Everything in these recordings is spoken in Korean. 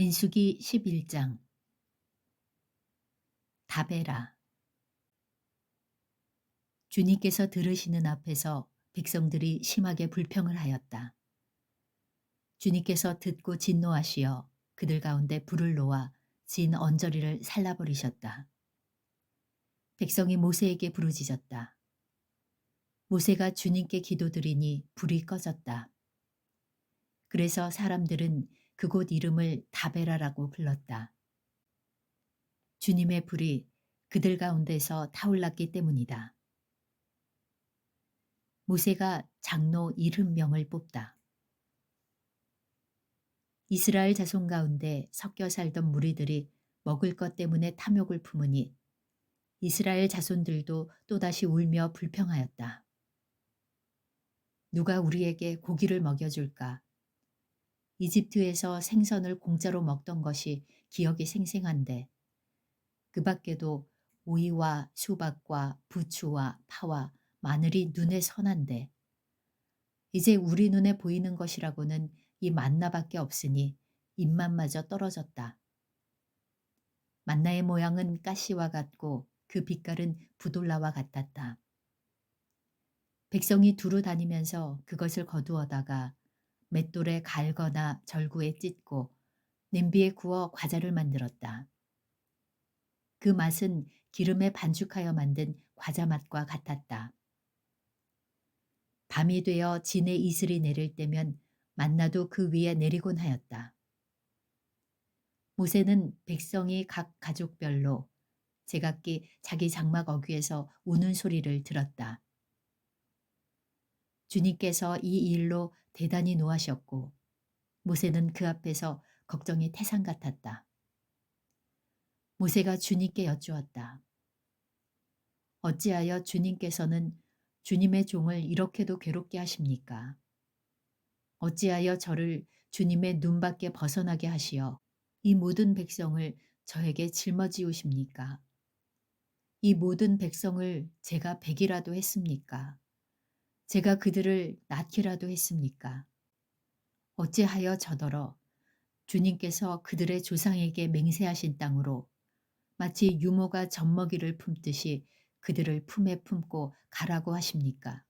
민수기 11장. 다베라. 주님께서 들으시는 앞에서 백성들이 심하게 불평을 하였다. 주님께서 듣고 진노하시어 그들 가운데 불을 놓아 진 언저리를 살라버리셨다. 백성이 모세에게 부르짖었다. 모세가 주님께 기도드리니 불이 꺼졌다. 그래서 사람들은 그곳 이름을 다베라라고 불렀다. 주님의 불이 그들 가운데서 타올랐기 때문이다. 모세가 장로 70명을 뽑다. 이스라엘 자손 가운데 섞여 살던 무리들이 먹을 것 때문에 탐욕을 품으니 이스라엘 자손들도 또다시 울며 불평하였다. 누가 우리에게 고기를 먹여줄까? 이집트에서 생선을 공짜로 먹던 것이 기억이 생생한데 그 밖에도 오이와 수박과 부추와 파와 마늘이 눈에 선한데 이제 우리 눈에 보이는 것이라고는 이 만나밖에 없으니 입맛마저 떨어졌다. 만나의 모양은 가시와 같고 그 빛깔은 부돌라와 같았다. 백성이 두루 다니면서 그것을 거두어다가 맷돌에 갈거나 절구에 찢고 냄비에 구워 과자를 만들었다. 그 맛은 기름에 반죽하여 만든 과자 맛과 같았다. 밤이 되어 진의 이슬이 내릴 때면 만나도 그 위에 내리곤 하였다. 모세는 백성이 각 가족별로 제각기 자기 장막 어귀에서 우는 소리를 들었다. 주님께서 이 일로 대단히 노하셨고 모세는 그 앞에서 걱정이 태산 같았다. 모세가 주님께 여쭈었다. 어찌하여 주님께서는 주님의 종을 이렇게도 괴롭게 하십니까? 어찌하여 저를 주님의 눈밖에 벗어나게 하시어 이 모든 백성을 저에게 짊어지우십니까? 이 모든 백성을 제가 베기라도 했습니까? 제가 그들을 낳기라도 했습니까? 어찌하여 저더러 주님께서 그들의 조상에게 맹세하신 땅으로 마치 유모가 젖먹이를 품듯이 그들을 품에 품고 가라고 하십니까?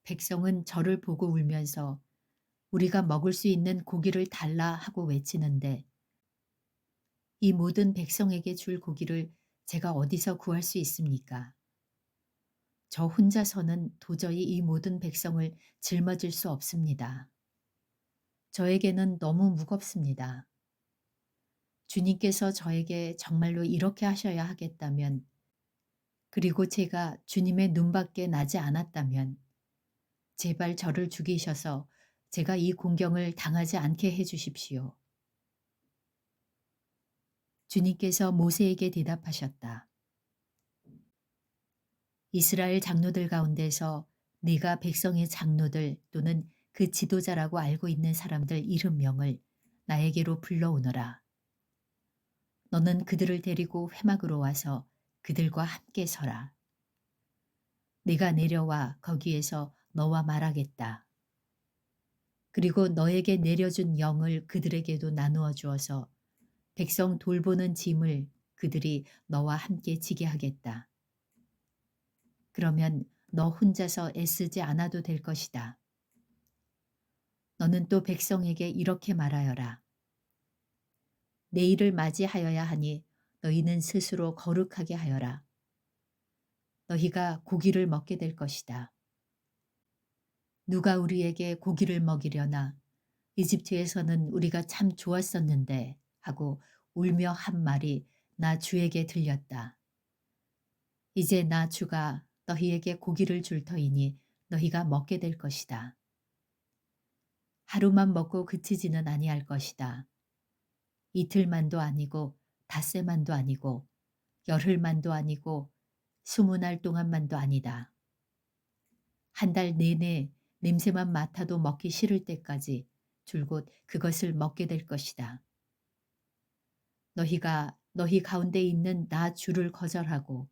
백성은 저를 보고 울면서 우리가 먹을 수 있는 고기를 달라 하고 외치는데 이 모든 백성에게 줄 고기를 제가 어디서 구할 수 있습니까? 저 혼자서는 도저히 이 모든 백성을 짊어질 수 없습니다. 저에게는 너무 무겁습니다. 주님께서 저에게 정말로 이렇게 하셔야 하겠다면, 그리고 제가 주님의 눈밖에 나지 않았다면, 제발 저를 죽이셔서 제가 이 공경을 당하지 않게 해 주십시오. 주님께서 모세에게 대답하셨다. 이스라엘 장로들 가운데서 네가 백성의 장로들 또는 그 지도자라고 알고 있는 사람들 70명을 나에게로 불러오너라. 너는 그들을 데리고 회막으로 와서 그들과 함께 서라. 내가 내려와 거기에서 너와 말하겠다. 그리고 너에게 내려준 영을 그들에게도 나누어 주어서 백성 돌보는 짐을 그들이 너와 함께 지게 하겠다. 그러면 너 혼자서 애쓰지 않아도 될 것이다. 너는 또 백성에게 이렇게 말하여라. 내일을 맞이하여야 하니 너희는 스스로 거룩하게 하여라. 너희가 고기를 먹게 될 것이다. 누가 우리에게 고기를 먹이려나 이집트에서는 우리가 참 좋았었는데 하고 울며 한 말이 나 주에게 들렸다. 이제 나 주가 너희에게 고기를 줄 터이니 너희가 먹게 될 것이다. 하루만 먹고 그치지는 아니할 것이다. 이틀만도 아니고 닷새만도 아니고 열흘만도 아니고 20날 동안만도 아니다. 한 달 내내 냄새만 맡아도 먹기 싫을 때까지 줄곧 그것을 먹게 될 것이다. 너희가 너희 가운데 있는 나 주를 거절하고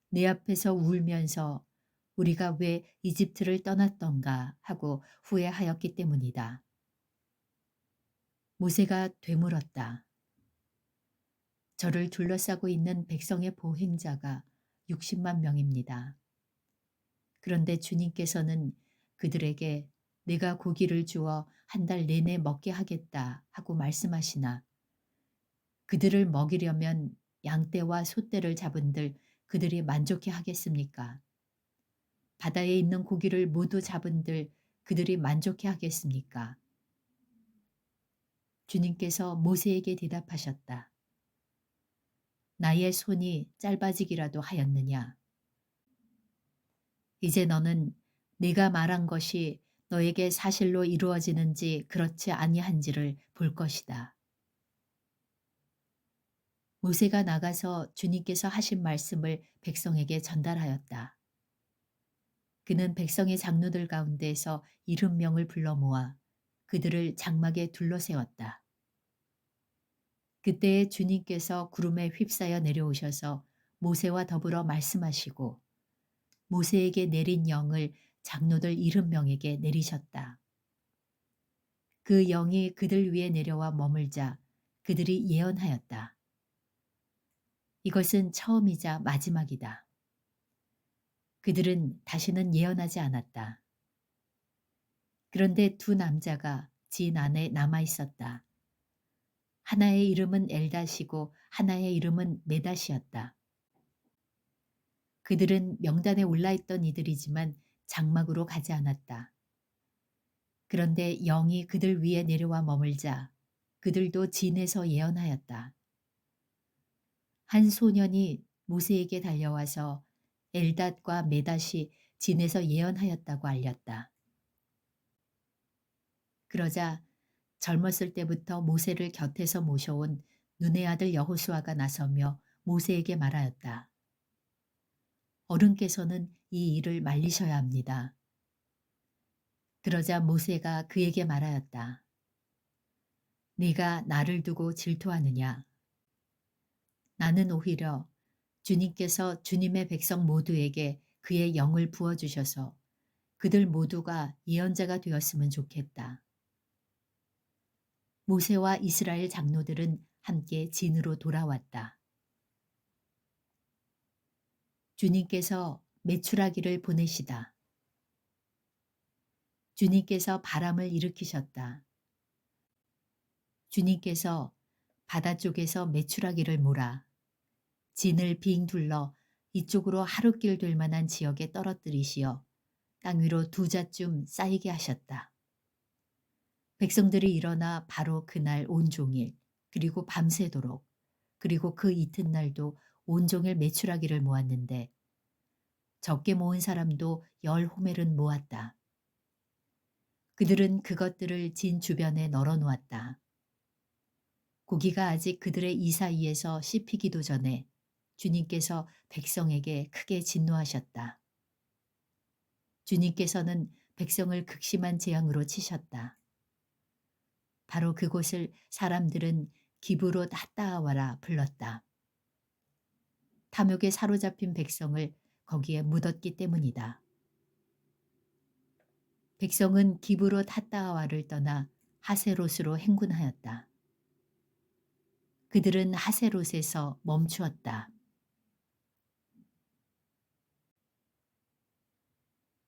내 앞에서 울면서 우리가 왜 이집트를 떠났던가 하고 후회하였기 때문이다. 모세가 되물었다. 저를 둘러싸고 있는 백성의 보행자가 60만 명입니다. 그런데 주님께서는 그들에게 내가 고기를 주어 한 달 내내 먹게 하겠다 하고 말씀하시나 그들을 먹이려면 양떼와 소떼를 잡은들 그들이 만족해 하겠습니까? 바다에 있는 고기를 모두 잡은들 그들이 만족해 하겠습니까? 주님께서 모세에게 대답하셨다. 나의 손이 짧아지기라도 하였느냐? 이제 너는 네가 말한 것이 너에게 사실로 이루어지는지 그렇지 아니한지를 볼 것이다. 모세가 나가서 주님께서 하신 말씀을 백성에게 전달하였다. 그는 백성의 장로들 가운데에서 70명을 불러 모아 그들을 장막에 둘러세웠다. 그때에 주님께서 구름에 휩싸여 내려오셔서 모세와 더불어 말씀하시고 모세에게 내린 영을 장로들 70명에게 내리셨다. 그 영이 그들 위에 내려와 머물자 그들이 예언하였다. 이것은 처음이자 마지막이다. 그들은 다시는 예언하지 않았다. 그런데 두 남자가 진 안에 남아 있었다. 하나의 이름은 엘닷이고 하나의 이름은 메닷이었다. 그들은 명단에 올라있던 이들이지만 장막으로 가지 않았다. 그런데 영이 그들 위에 내려와 머물자 그들도 진에서 예언하였다. 한 소년이 모세에게 달려와서 엘닷과 메닷이 진에서 예언하였다고 알렸다. 그러자 젊었을 때부터 모세를 곁에서 모셔온 눈의 아들 여호수아가 나서며 모세에게 말하였다. 어른께서는 이 일을 말리셔야 합니다. 그러자 모세가 그에게 말하였다. 네가 나를 두고 질투하느냐? 나는 오히려 주님께서 주님의 백성 모두에게 그의 영을 부어주셔서 그들 모두가 예언자가 되었으면 좋겠다. 모세와 이스라엘 장로들은 함께 진으로 돌아왔다. 주님께서 메추라기를 보내시다. 주님께서 바람을 일으키셨다. 주님께서 바다 쪽에서 메추라기를 몰아 진을 빙 둘러 이쪽으로 하루길 될 만한 지역에 떨어뜨리시어 땅 위로 두 자쯤 쌓이게 하셨다. 백성들이 일어나 바로 그날 온종일 그리고 밤새도록 그리고 그 이튿날도 온종일 메추라기를 모았는데 적게 모은 사람도 10호멜은 모았다. 그들은 그것들을 진 주변에 널어 놓았다. 고기가 아직 그들의 이 사이에서 씹히기도 전에 주님께서 백성에게 크게 진노하셨다. 주님께서는 백성을 극심한 재앙으로 치셨다. 바로 그곳을 사람들은 기브롯 핫다아와라 불렀다. 탐욕에 사로잡힌 백성을 거기에 묻었기 때문이다. 백성은 기브롯 핫다아와를 떠나 하세롯으로 행군하였다. 그들은 하세롯에서 멈추었다.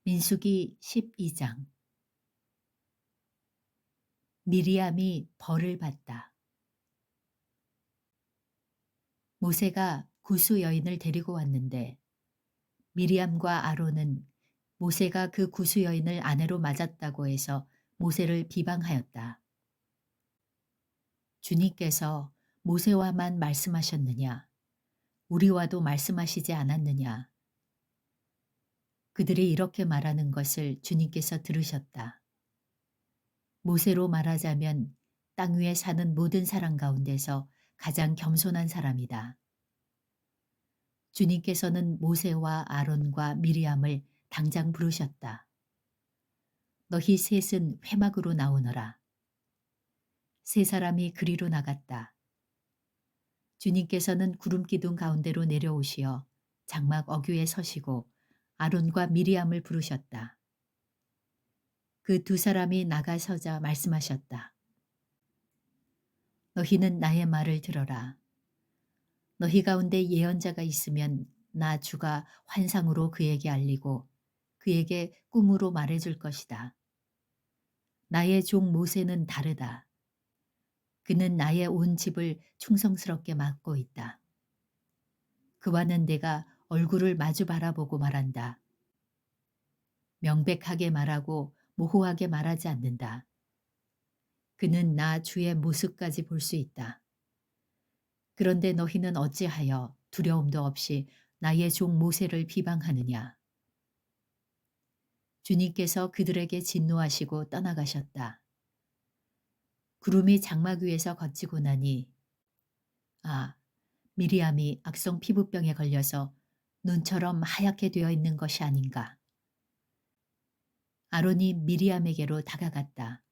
민수기 12장. 미리암이 벌을 받다. 모세가 구스 여인을 데리고 왔는데 미리암과 아론은 모세가 그 구스 여인을 아내로 맞았다고 해서 모세를 비방하였다. 주님께서 모세와만 말씀하셨느냐? 우리와도 말씀하시지 않았느냐? 그들이 이렇게 말하는 것을 주님께서 들으셨다. 모세로 말하자면 땅 위에 사는 모든 사람 가운데서 가장 겸손한 사람이다. 주님께서는 모세와 아론과 미리암을 당장 부르셨다. 너희 셋은 회막으로 나오너라. 세 사람이 그리로 나갔다. 주님께서는 구름 기둥 가운데로 내려오시어 장막 어귀에 서시고 아론과 미리암을 부르셨다. 그 두 사람이 나가서자 말씀하셨다. 너희는 나의 말을 들어라. 너희 가운데 예언자가 있으면 나 주가 환상으로 그에게 알리고 그에게 꿈으로 말해줄 것이다. 나의 종 모세는 다르다. 그는 나의 온 집을 충성스럽게 맡고 있다. 그와는 내가 얼굴을 마주 바라보고 말한다. 명백하게 말하고 모호하게 말하지 않는다. 그는 나 주의 모습까지 볼 수 있다. 그런데 너희는 어찌하여 두려움도 없이 나의 종 모세를 비방하느냐. 주님께서 그들에게 진노하시고 떠나가셨다. 구름이 장막 위에서 걷히고 나니 아, 미리암이 악성 피부병에 걸려서 눈처럼 하얗게 되어 있는 것이 아닌가. 아론이 미리암에게로 다가갔다.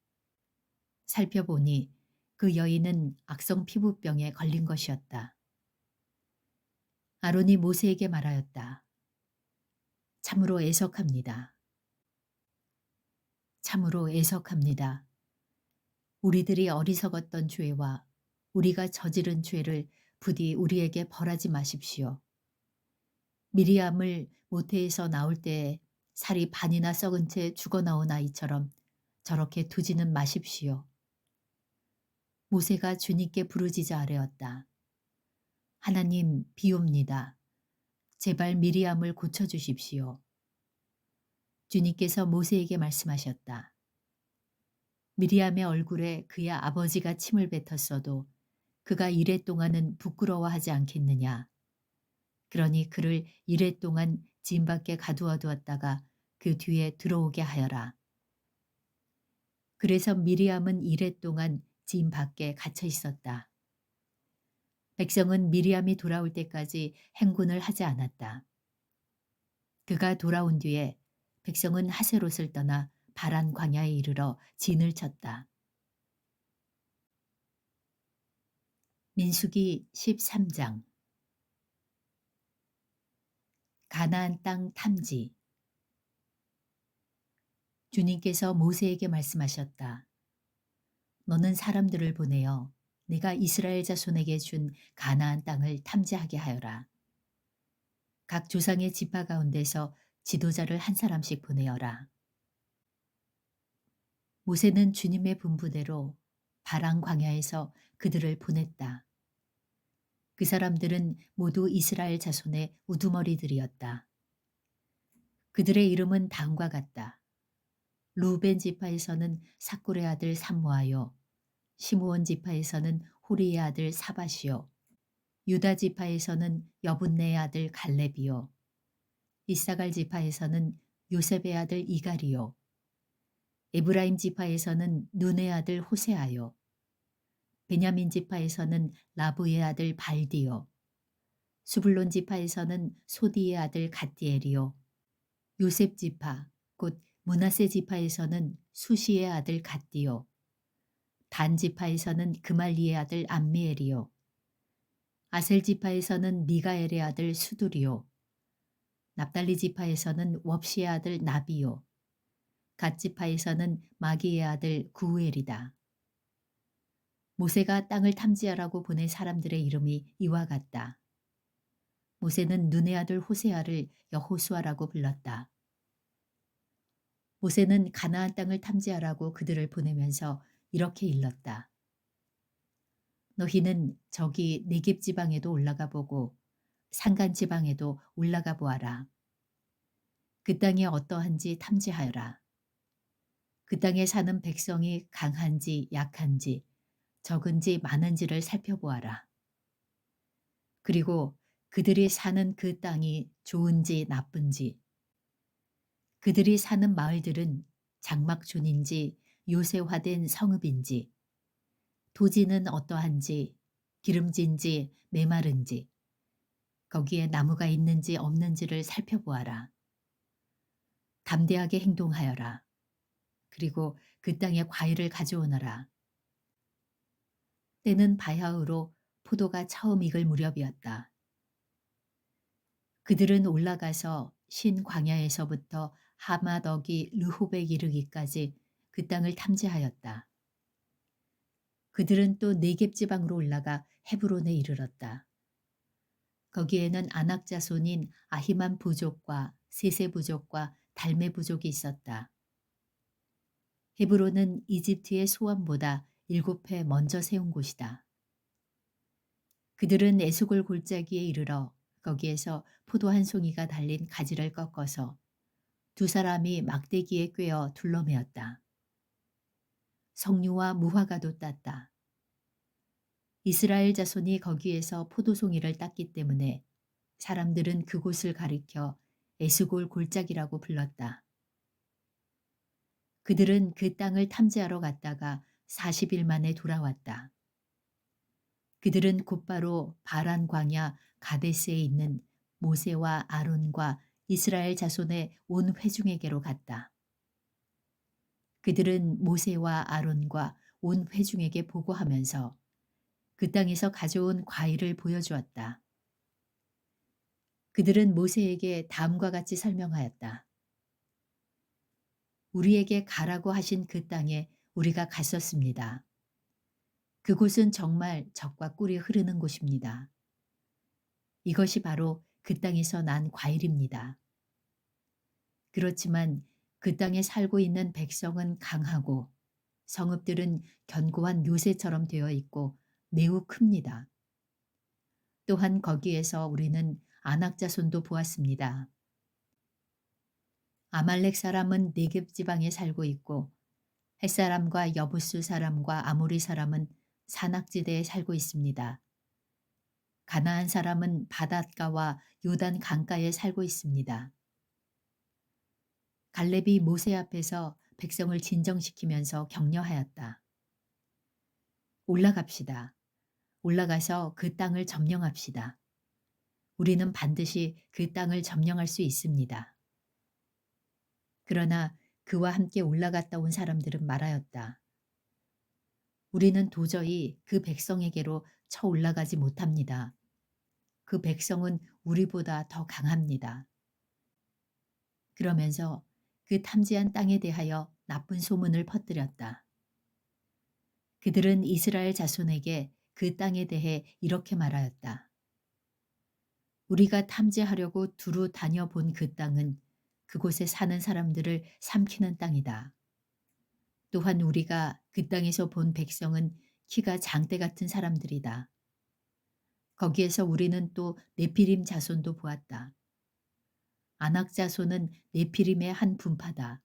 살펴보니 그 여인은 악성 피부병에 걸린 것이었다. 아론이 모세에게 말하였다. 참으로 애석합니다. 참으로 애석합니다. 우리들이 어리석었던 죄와 우리가 저지른 죄를 부디 우리에게 벌하지 마십시오. 미리암을 모태에서 나올 때에 살이 반이나 썩은 채 죽어나온 아이처럼 저렇게 두지는 마십시오. 모세가 주님께 부르짖어 아뢰었다. 하나님 비옵니다. 제발 미리암을 고쳐주십시오. 주님께서 모세에게 말씀하셨다. 미리암의 얼굴에 그의 아버지가 침을 뱉었어도 그가 이래 동안은 부끄러워하지 않겠느냐. 그러니 그를 이래 동안 짐 밖에 가두어 두었다가 그 뒤에 들어오게 하여라. 그래서 미리암은 이래 동안 짐 밖에 갇혀 있었다. 백성은 미리암이 돌아올 때까지 행군을 하지 않았다. 그가 돌아온 뒤에 백성은 하세롯을 떠나 바란 광야에 이르러 진을 쳤다. 민수기 13장. 가나안 땅 탐지. 주님께서 모세에게 말씀하셨다. 너는 사람들을 보내어 내가 이스라엘 자손에게 준 가나안 땅을 탐지하게 하여라. 각 조상의 지파 가운데서 지도자를 한 사람씩 보내어라. 모세는 주님의 분부대로 바랑 광야에서 그들을 보냈다. 그 사람들은 모두 이스라엘 자손의 우두머리들이었다. 그들의 이름은 다음과 같다. 루벤 지파에서는 사꿀의 아들 삼모아요. 시므온 지파에서는 호리의 아들 사바시요. 유다 지파에서는 여분네의 아들 갈렙이요. 이사갈 지파에서는 요셉의 아들 이갈이요. 에브라임 지파에서는 눈의 아들 호세아요. 베냐민 지파에서는 라브의 아들 발디요. 수불론 지파에서는 소디의 아들 갓디엘이요. 요셉 지파 곧 므낫세 지파에서는 수시의 아들 갓디요. 단 지파에서는 그말리의 아들 암미엘이요. 아셀 지파에서는 미가엘의 아들 수두리요. 납달리 지파에서는 웁시의 아들 나비요. 갓 지파에서는 마기의 아들 구우엘이다. 모세가 땅을 탐지하라고 보낸 사람들의 이름이 이와 같다. 모세는 눈의 아들 호세아를 여호수아라고 불렀다. 모세는 가나안 땅을 탐지하라고 그들을 보내면서 이렇게 일렀다. 너희는 저기 네겝 지방에도 올라가 보고 산간 지방에도 올라가 보아라. 그 땅이 어떠한지 탐지하여라. 그 땅에 사는 백성이 강한지 약한지 적은지 많은지를 살펴보아라. 그리고 그들이 사는 그 땅이 좋은지 나쁜지, 그들이 사는 마을들은 장막촌인지 요새화된 성읍인지, 토지는 어떠한지, 기름진지 메마른지, 거기에 나무가 있는지 없는지를 살펴보아라. 담대하게 행동하여라. 그리고 그 땅에 과일을 가져오너라. 때는 바야흐로 포도가 처음 익을 무렵이었다. 그들은 올라가서 신 광야에서부터 하마덕이 르호벡 이르기까지 그 땅을 탐지하였다. 그들은 또 네겝 지방으로 올라가 헤브론에 이르렀다. 거기에는 아낙 자손인 아히만 부족과 세세 부족과 달메 부족이 있었다. 헤브론은 이집트의 소원보다 7배 먼저 세운 곳이다. 그들은 에스골 골짜기에 이르러 거기에서 포도 한 송이가 달린 가지를 꺾어서 두 사람이 막대기에 꿰어 둘러매었다. 석류와 무화과도 땄다. 이스라엘 자손이 거기에서 포도송이를 땄기 때문에 사람들은 그곳을 가리켜 에스골 골짜기라고 불렀다. 그들은 그 땅을 탐지하러 갔다가 40일 만에 돌아왔다. 그들은 곧바로 바란 광야 가데스에 있는 모세와 아론과 이스라엘 자손의 온 회중에게로 갔다. 그들은 모세와 아론과 온 회중에게 보고하면서 그 땅에서 가져온 과일을 보여주었다. 그들은 모세에게 다음과 같이 설명하였다. 우리에게 가라고 하신 그 땅에 우리가 갔었습니다. 그곳은 정말 젖과 꿀이 흐르는 곳입니다. 이것이 바로 그 땅에서 난 과일입니다. 그렇지만 그 땅에 살고 있는 백성은 강하고 성읍들은 견고한 요새처럼 되어 있고 매우 큽니다. 또한 거기에서 우리는 아낙 자손도 보았습니다. 아말렉 사람은 네겝 지방에 살고 있고 헷 사람과 여부스 사람과 아모리 사람은 산악지대에 살고 있습니다. 가나안 사람은 바닷가와 요단 강가에 살고 있습니다. 갈렙이 모세 앞에서 백성을 진정시키면서 격려하였다. 올라갑시다. 올라가서 그 땅을 점령합시다. 우리는 반드시 그 땅을 점령할 수 있습니다. 그러나 그와 함께 올라갔다 온 사람들은 말하였다. 우리는 도저히 그 백성에게로 쳐 올라가지 못합니다. 그 백성은 우리보다 더 강합니다. 그러면서 그 탐지한 땅에 대하여 나쁜 소문을 퍼뜨렸다. 그들은 이스라엘 자손에게 그 땅에 대해 이렇게 말하였다. 우리가 탐지하려고 두루 다녀본 그 땅은 그곳에 사는 사람들을 삼키는 땅이다. 또한 우리가 그 땅에서 본 백성은 키가 장대 같은 사람들이다. 거기에서 우리는 또 네피림 자손도 보았다. 아낙 자손은 네피림의 한 분파다.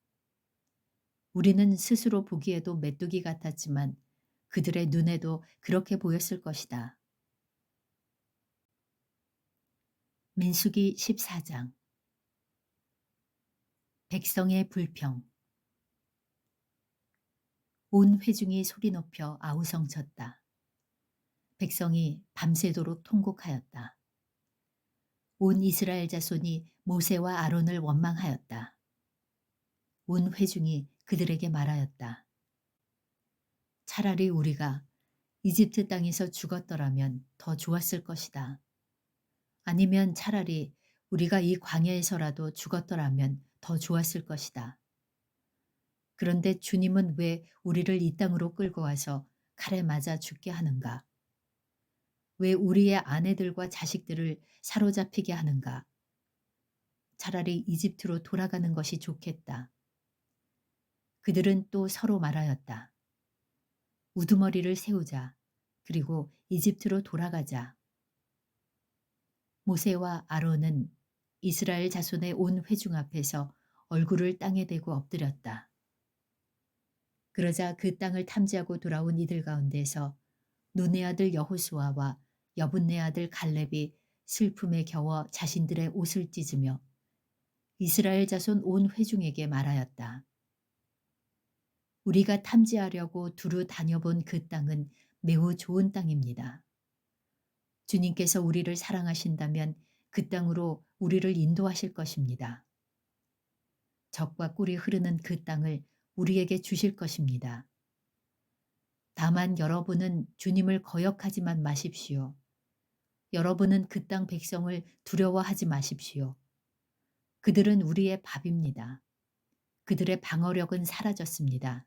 우리는 스스로 보기에도 메뚜기 같았지만 그들의 눈에도 그렇게 보였을 것이다. 민수기 14장. 백성의 불평. 온 회중이 소리 높여 아우성쳤다. 백성이 밤새도록 통곡하였다. 온 이스라엘 자손이 모세와 아론을 원망하였다. 온 회중이 그들에게 말하였다. 차라리 우리가 이집트 땅에서 죽었더라면 더 좋았을 것이다. 아니면 차라리 우리가 이 광야에서라도 죽었더라면 더 좋았을 것이다. 그런데 주님은 왜 우리를 이 땅으로 끌고 와서 칼에 맞아 죽게 하는가? 왜 우리의 아내들과 자식들을 사로잡히게 하는가? 차라리 이집트로 돌아가는 것이 좋겠다. 그들은 또 서로 말하였다. 우두머리를 세우자. 그리고 이집트로 돌아가자. 모세와 아론은 이스라엘 자손의 온 회중 앞에서 얼굴을 땅에 대고 엎드렸다. 그러자 그 땅을 탐지하고 돌아온 이들 가운데서 눈의 아들 여호수아와 여분네 아들 갈렙이 슬픔에 겨워 자신들의 옷을 찢으며 이스라엘 자손 온 회중에게 말하였다. 우리가 탐지하려고 두루 다녀본 그 땅은 매우 좋은 땅입니다. 주님께서 우리를 사랑하신다면 그 땅으로 우리를 인도하실 것입니다. 젖과 꿀이 흐르는 그 땅을 우리에게 주실 것입니다. 다만 여러분은 주님을 거역하지만 마십시오. 여러분은 그 땅 백성을 두려워하지 마십시오. 그들은 우리의 밥입니다. 그들의 방어력은 사라졌습니다.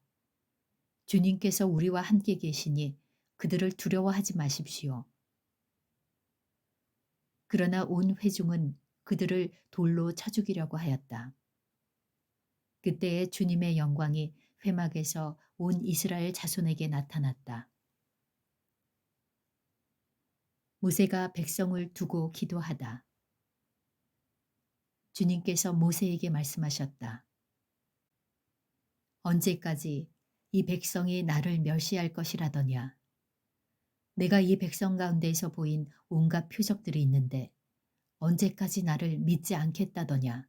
주님께서 우리와 함께 계시니 그들을 두려워하지 마십시오. 그러나 온 회중은 그들을 돌로 쳐 죽이려고 하였다. 그때에 주님의 영광이 회막에서 온 이스라엘 자손에게 나타났다. 모세가 백성을 두고 기도하다. 주님께서 모세에게 말씀하셨다. 언제까지 이 백성이 나를 멸시할 것이라더냐. 내가 이 백성 가운데에서 보인 온갖 표적들이 있는데 언제까지 나를 믿지 않겠다더냐.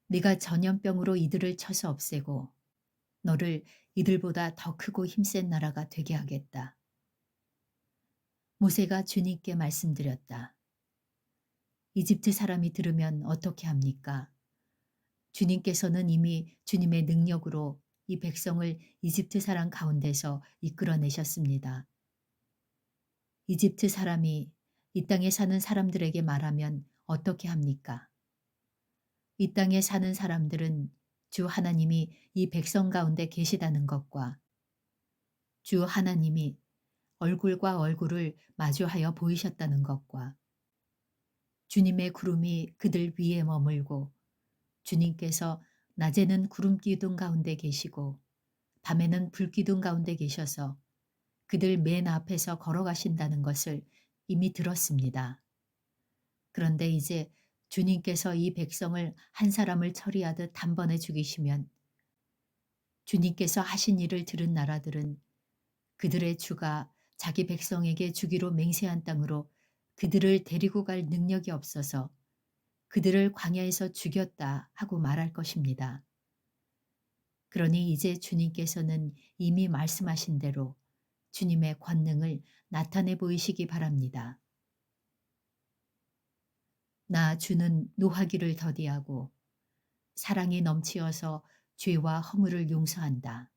네가 전염병으로 이들을 쳐서 없애고 너를 이들보다 더 크고 힘센 나라가 되게 하겠다. 모세가 주님께 말씀드렸다. 이집트 사람이 들으면 어떻게 합니까? 주님께서는 이미 주님의 능력으로 이 백성을 이집트 사람 가운데서 이끌어내셨습니다. 이집트 사람이 이 땅에 사는 사람들에게 말하면 어떻게 합니까? 이 땅에 사는 사람들은 주 하나님이 이 백성 가운데 계시다는 것과 주 하나님이 얼굴과 얼굴을 마주하여 보이셨다는 것과 주님의 구름이 그들 위에 머물고 주님께서 낮에는 구름 기둥 가운데 계시고 밤에는 불 기둥 가운데 계셔서 그들 맨 앞에서 걸어가신다는 것을 이미 들었습니다. 그런데 이제 주님께서 이 백성을 한 사람을 처리하듯 단번에 죽이시면 주님께서 하신 일을 들은 나라들은 그들의 주가 자기 백성에게 주기로 맹세한 땅으로 그들을 데리고 갈 능력이 없어서 그들을 광야에서 죽였다 하고 말할 것입니다. 그러니 이제 주님께서는 이미 말씀하신 대로 주님의 권능을 나타내 보이시기 바랍니다. 나 주는 노하기를 더디하고 사랑이 넘치어서 죄와 허물을 용서한다.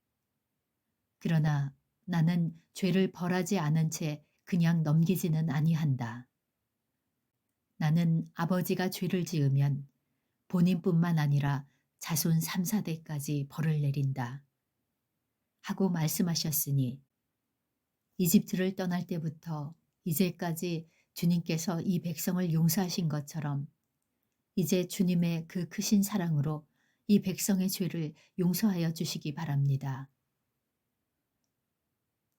그러나 나는 죄를 벌하지 않은 채 그냥 넘기지는 아니한다. 나는 아버지가 죄를 지으면 본인뿐만 아니라 자손 3, 4대까지 벌을 내린다. 하고 말씀하셨으니 이집트를 떠날 때부터 이제까지 주님께서 이 백성을 용서하신 것처럼 이제 주님의 그 크신 사랑으로 이 백성의 죄를 용서하여 주시기 바랍니다.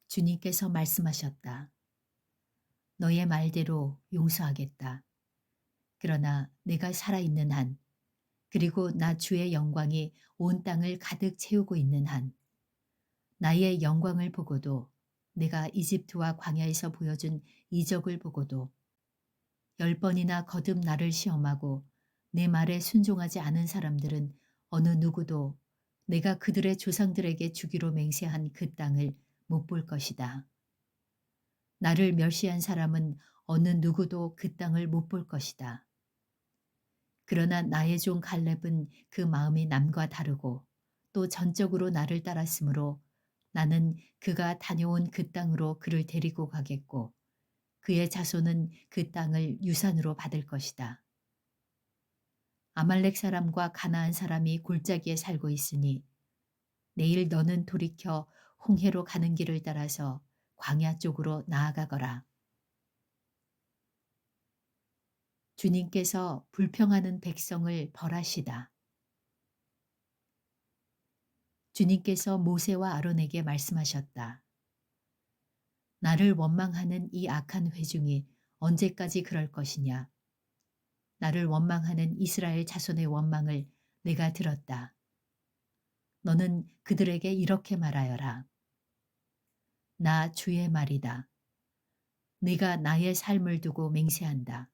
주님께서 말씀하셨다. 너의 말대로 용서하겠다. 그러나 내가 살아있는 한, 그리고 나 주의 영광이 온 땅을 가득 채우고 있는 한, 나의 영광을 보고도 내가 이집트와 광야에서 보여준 이적을 보고도 10번이나 거듭 나를 시험하고 내 말에 순종하지 않은 사람들은 어느 누구도 내가 그들의 조상들에게 주기로 맹세한 그 땅을 못 볼 것이다. 나를 멸시한 사람은 어느 누구도 그 땅을 못 볼 것이다. 그러나 나의 종 갈렙은 그 마음이 남과 다르고 또 전적으로 나를 따랐으므로 나는 그가 다녀온 그 땅으로 그를 데리고 가겠고 그의 자손은 그 땅을 유산으로 받을 것이다. 아말렉 사람과 가나안 사람이 골짜기에 살고 있으니 내일 너는 돌이켜 홍해로 가는 길을 따라서 광야 쪽으로 나아가거라. 주님께서 불평하는 백성을 벌하시다. 주님께서 모세와 아론에게 말씀하셨다. 나를 원망하는 이 악한 회중이 언제까지 그럴 것이냐. 나를 원망하는 이스라엘 자손의 원망을 내가 들었다. 너는 그들에게 이렇게 말하여라. 나 주의 말이다. 네가 나의 삶을 두고 맹세한다.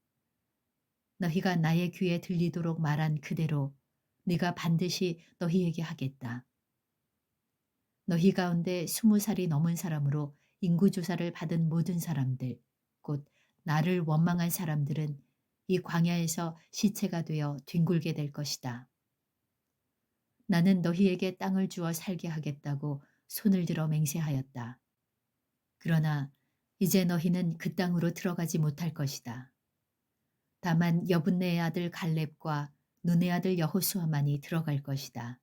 너희가 나의 귀에 들리도록 말한 그대로 네가 반드시 너희에게 하겠다. 너희 가운데 20살이 넘은 사람으로 인구조사를 받은 모든 사람들, 곧 나를 원망한 사람들은 이 광야에서 시체가 되어 뒹굴게 될 것이다. 나는 너희에게 땅을 주어 살게 하겠다고 손을 들어 맹세하였다. 그러나 이제 너희는 그 땅으로 들어가지 못할 것이다. 다만 여분네의 아들 갈렙과 눈의 아들 여호수아만이 들어갈 것이다.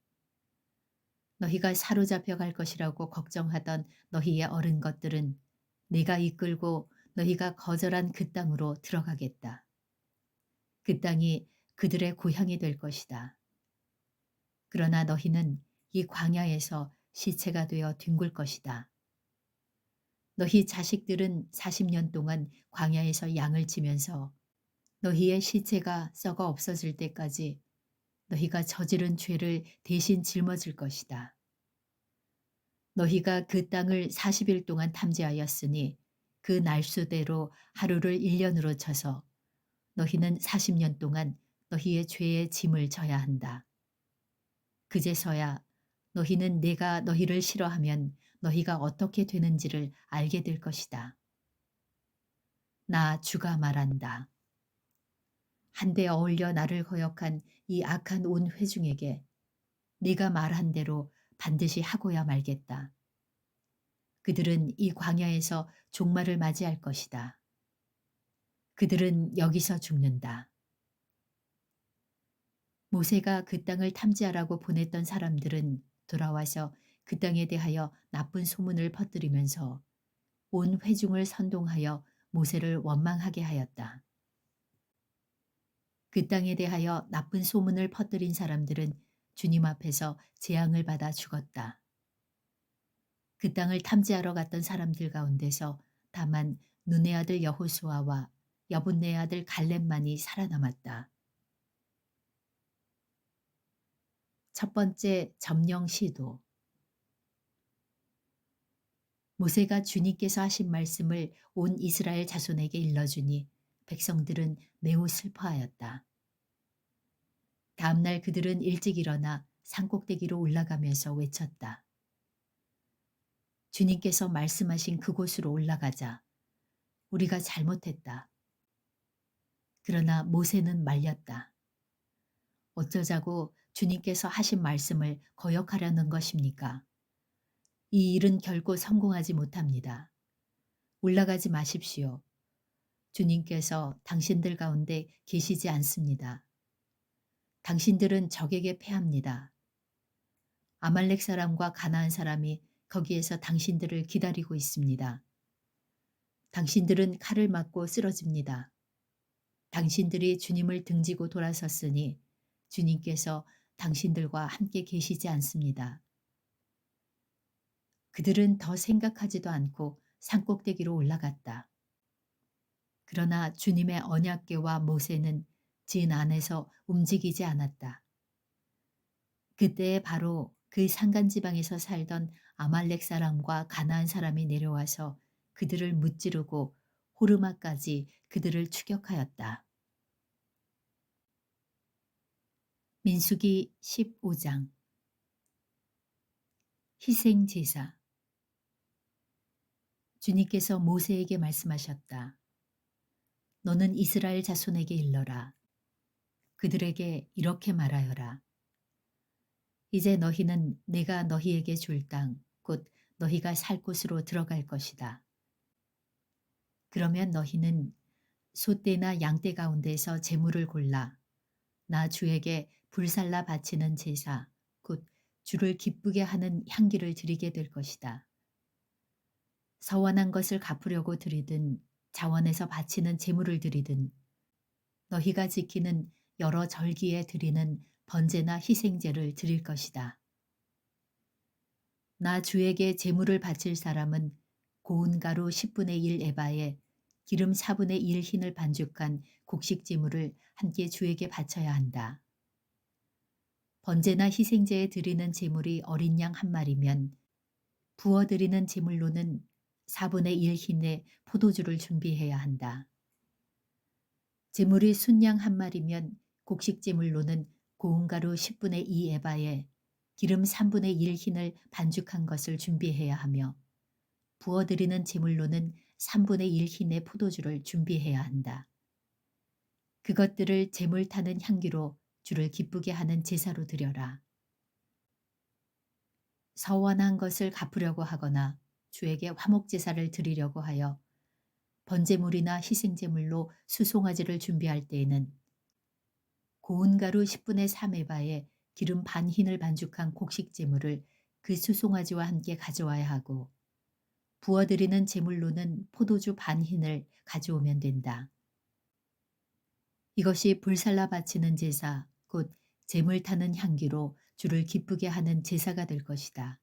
너희가 사로잡혀 갈 것이라고 걱정하던 너희의 어른 것들은 내가 이끌고 너희가 거절한 그 땅으로 들어가겠다. 그 땅이 그들의 고향이 될 것이다. 그러나 너희는 이 광야에서 시체가 되어 뒹굴 것이다. 너희 자식들은 40년 동안 광야에서 양을 치면서 너희의 시체가 썩어 없어질 때까지 너희가 저지른 죄를 대신 짊어질 것이다. 너희가 그 땅을 40일 동안 탐지하였으니 그 날수대로 하루를 1년으로 쳐서 너희는 40년 동안 너희의 죄의 짐을 져야 한다. 그제서야 너희는 내가 너희를 싫어하면 너희가 어떻게 되는지를 알게 될 것이다. 나 주가 말한다. 한데 어울려 나를 거역한 이 악한 온 회중에게 네가 말한 대로 반드시 하고야 말겠다. 그들은 이 광야에서 종말을 맞이할 것이다. 그들은 여기서 죽는다. 모세가 그 땅을 탐지하라고 보냈던 사람들은 돌아와서 그 땅에 대하여 나쁜 소문을 퍼뜨리면서 온 회중을 선동하여 모세를 원망하게 하였다. 그 땅에 대하여 나쁜 소문을 퍼뜨린 사람들은 주님 앞에서 재앙을 받아 죽었다. 그 땅을 탐지하러 갔던 사람들 가운데서 다만 눈의 아들 여호수아와 여분네 아들 갈렙만이 살아남았다. 첫 번째 점령 시도. 모세가 주님께서 하신 말씀을 온 이스라엘 자손에게 일러주니 백성들은 매우 슬퍼하였다. 다음날 그들은 일찍 일어나 산꼭대기로 올라가면서 외쳤다. 주님께서 말씀하신 그곳으로 올라가자. 우리가 잘못했다. 그러나 모세는 말렸다. 어쩌자고 주님께서 하신 말씀을 거역하려는 것입니까? 이 일은 결코 성공하지 못합니다. 올라가지 마십시오. 주님께서 당신들 가운데 계시지 않습니다. 당신들은 적에게 패합니다. 아말렉 사람과 가나안 사람이 거기에서 당신들을 기다리고 있습니다. 당신들은 칼을 맞고 쓰러집니다. 당신들이 주님을 등지고 돌아섰으니 주님께서 당신들과 함께 계시지 않습니다. 그들은 더 생각하지도 않고 산꼭대기로 올라갔다. 그러나 주님의 언약궤와 모세는 진 안에서 움직이지 않았다. 그때에 바로 그 산간지방에서 살던 아말렉 사람과 가나안 사람이 내려와서 그들을 무찌르고 호르마까지 그들을 추격하였다. 민수기 15장. 희생제사. 주님께서 모세에게 말씀하셨다. 너는 이스라엘 자손에게 일러라. 그들에게 이렇게 말하여라. 이제 너희는 내가 너희에게 줄 땅, 곧 너희가 살 곳으로 들어갈 것이다. 그러면 너희는 소떼나 양떼 가운데서 제물을 골라 나 주에게 불살라 바치는 제사, 곧 주를 기쁘게 하는 향기를 드리게 될 것이다. 서원한 것을 갚으려고 드리든 자원에서 바치는 제물을 드리든 너희가 지키는 여러 절기에 드리는 번제나 희생제를 드릴 것이다. 나 주에게 제물을 바칠 사람은 고운 가루 10분의 1 에바에 기름 4분의 1 흰을 반죽한 곡식 제물을 함께 주에게 바쳐야 한다. 번제나 희생제에 드리는 제물이 어린 양 한 마리면 부어 드리는 제물로는 4분의 1 흰의 포도주를 준비해야 한다. 제물이 순양 한 마리면 곡식 제물로는 고운 가루 10분의 2 에바에 기름 3분의 1 흰을 반죽한 것을 준비해야 하며 부어드리는 제물로는 3분의 1 흰의 포도주를 준비해야 한다. 그것들을 제물 타는 향기로 주를 기쁘게 하는 제사로 드려라. 서원한 것을 갚으려고 하거나 주에게 화목제사를 드리려고 하여 번제물이나 희생제물로 수송아지를 준비할 때에는 고운 가루 10분의 3 에바에 기름 반 흰을 반죽한 곡식 제물을 그 수송아지와 함께 가져와야 하고 부어드리는 제물로는 포도주 반 흰을 가져오면 된다. 이것이 불살라 바치는 제사, 곧 제물 타는 향기로 주를 기쁘게 하는 제사가 될 것이다.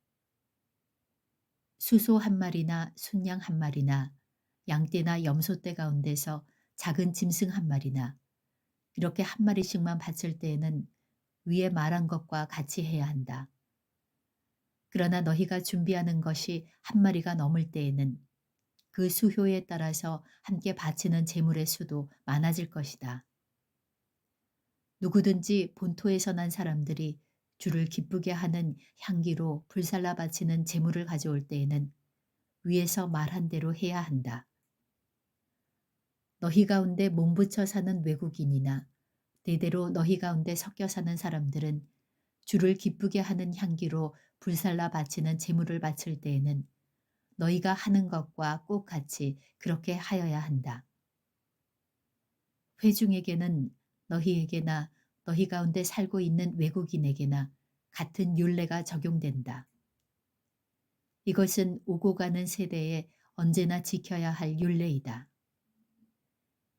수소 한 마리나 순양 한 마리나 양떼나 염소떼 가운데서 작은 짐승 한 마리나 이렇게 한 마리씩만 바칠 때에는 위에 말한 것과 같이 해야 한다. 그러나 너희가 준비하는 것이 한 마리가 넘을 때에는 그 수효에 따라서 함께 바치는 제물의 수도 많아질 것이다. 누구든지 본토에서 난 사람들이 주를 기쁘게 하는 향기로 불살라 바치는 제물을 가져올 때에는 위에서 말한 대로 해야 한다. 너희 가운데 몸붙여 사는 외국인이나 대대로 너희 가운데 섞여 사는 사람들은 주를 기쁘게 하는 향기로 불살라 바치는 제물을 바칠 때에는 너희가 하는 것과 꼭 같이 그렇게 하여야 한다. 회중에게는 너희에게나 너희 가운데 살고 있는 외국인에게나 같은 율례가 적용된다. 이것은 오고 가는 세대에 언제나 지켜야 할 율례이다.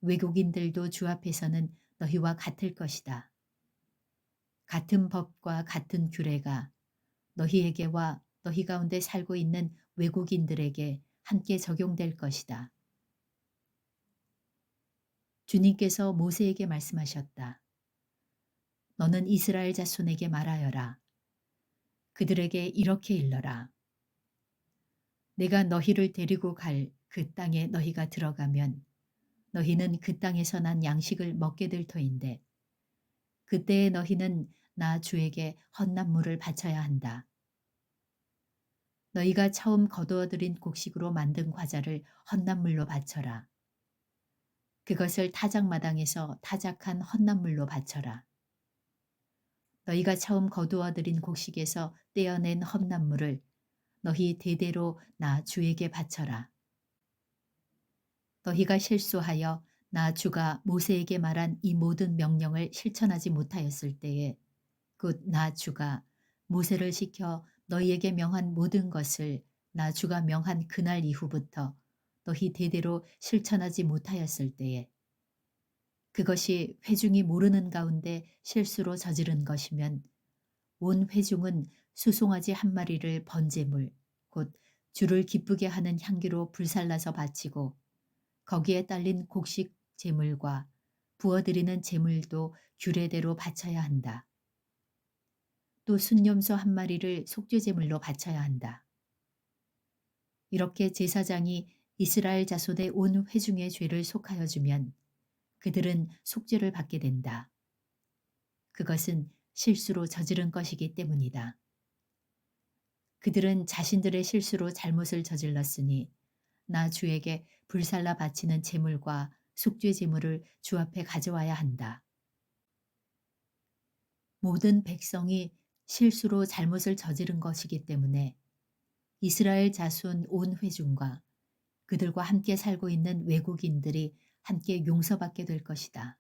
외국인들도 주 앞에서는 너희와 같을 것이다. 같은 법과 같은 규례가 너희에게와 너희 가운데 살고 있는 외국인들에게 함께 적용될 것이다. 주님께서 모세에게 말씀하셨다. 너는 이스라엘 자손에게 말하여라. 그들에게 이렇게 일러라. 내가 너희를 데리고 갈 그 땅에 너희가 들어가면 너희는 그 땅에서 난 양식을 먹게 될 터인데 그때에 너희는 나 주에게 헌납물을 바쳐야 한다. 너희가 처음 거두어들인 곡식으로 만든 과자를 헌납물로 바쳐라. 그것을 타작마당에서 타작한 헌납물로 바쳐라. 너희가 처음 거두어들인 곡식에서 떼어낸 헌납물을 너희 대대로 나 주에게 바쳐라. 너희가 실수하여 나 주가 모세에게 말한 이 모든 명령을 실천하지 못하였을 때에 곧 나 주가 모세를 시켜 너희에게 명한 모든 것을 나 주가 명한 그날 이후부터 너희 대대로 실천하지 못하였을 때에 그것이 회중이 모르는 가운데 실수로 저지른 것이면 온 회중은 수송아지 한 마리를 번제물 곧 주를 기쁘게 하는 향기로 불살라서 바치고 거기에 딸린 곡식 제물과 부어드리는 제물도 규례대로 바쳐야 한다. 또 순염소 한 마리를 속죄제물로 바쳐야 한다. 이렇게 제사장이 이스라엘 자손의 온 회중의 죄를 속하여 주면 그들은 속죄를 받게 된다. 그것은 실수로 저지른 것이기 때문이다. 그들은 자신들의 실수로 잘못을 저질렀으니 나 주에게 불살라 바치는 제물과 속죄 제물을 주 앞에 가져와야 한다. 모든 백성이 실수로 잘못을 저지른 것이기 때문에 이스라엘 자손 온 회중과 그들과 함께 살고 있는 외국인들이 함께 용서받게 될 것이다.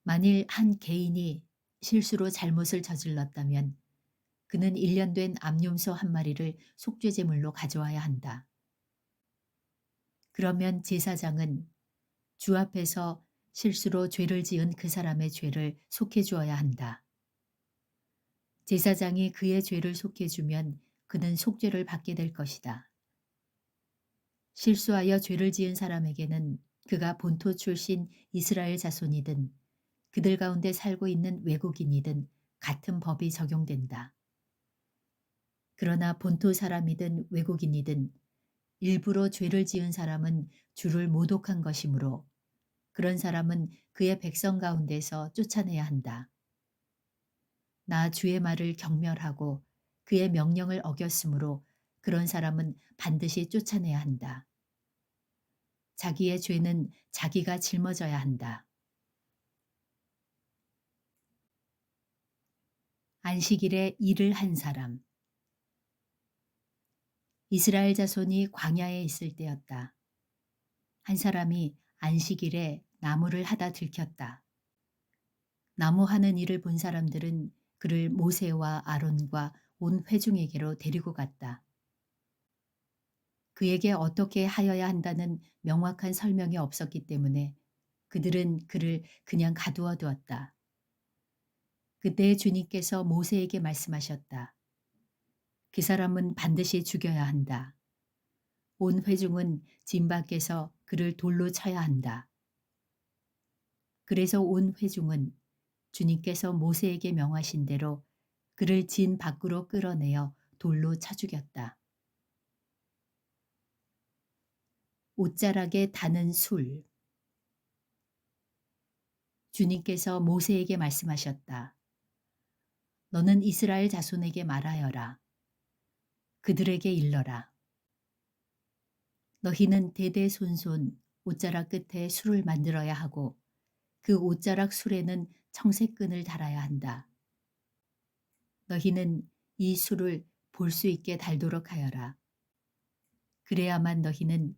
만일 한 개인이 실수로 잘못을 저질렀다면 그는 1년 된 암염소 한 마리를 속죄제물로 가져와야 한다. 그러면 제사장은 주 앞에서 실수로 죄를 지은 그 사람의 죄를 속해 주어야 한다. 제사장이 그의 죄를 속해 주면 그는 속죄를 받게 될 것이다. 실수하여 죄를 지은 사람에게는 그가 본토 출신 이스라엘 자손이든 그들 가운데 살고 있는 외국인이든 같은 법이 적용된다. 그러나 본토 사람이든 외국인이든 일부러 죄를 지은 사람은 주를 모독한 것이므로 그런 사람은 그의 백성 가운데서 쫓아내야 한다. 나 주의 말을 경멸하고 그의 명령을 어겼으므로 그런 사람은 반드시 쫓아내야 한다. 자기의 죄는 자기가 짊어져야 한다. 안식일에 일을 한 사람. 이스라엘 자손이 광야에 있을 때였다. 한 사람이 안식일에 나무를 하다 들켰다. 나무 하는 일을 본 사람들은 그를 모세와 아론과 온 회중에게로 데리고 갔다. 그에게 어떻게 하여야 한다는 명확한 설명이 없었기 때문에 그들은 그를 그냥 가두어 두었다. 그때 주님께서 모세에게 말씀하셨다. 그 사람은 반드시 죽여야 한다. 온 회중은 진 밖에서 그를 돌로 쳐야 한다. 그래서 온 회중은 주님께서 모세에게 명하신 대로 그를 진 밖으로 끌어내어 돌로 쳐 죽였다. 옷자락에 다는 술. 주님께서 모세에게 말씀하셨다. 너는 이스라엘 자손에게 말하여라. 그들에게 일러라. 너희는 대대손손 옷자락 끝에 술을 만들어야 하고 그 옷자락 술에는 청색끈을 달아야 한다. 너희는 이 술을 볼 수 있게 달도록 하여라. 그래야만 너희는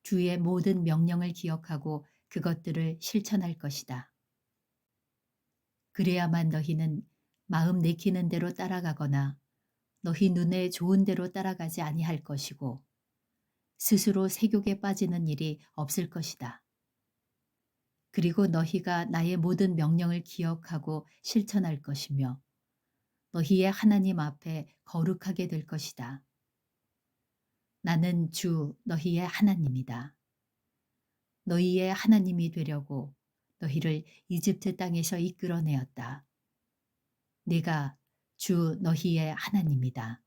주의 모든 명령을 기억하고 그것들을 실천할 것이다. 그래야만 너희는 마음 내키는 대로 따라가거나 너희 눈에 좋은 대로 따라가지 아니할 것이고 스스로 세욕에 빠지는 일이 없을 것이다. 그리고 너희가 나의 모든 명령을 기억하고 실천할 것이며 너희의 하나님 앞에 거룩하게 될 것이다. 나는 주 너희의 하나님이다. 너희의 하나님이 되려고 너희를 이집트 땅에서 이끌어내었다. 내가 주 너희의 하나님이다.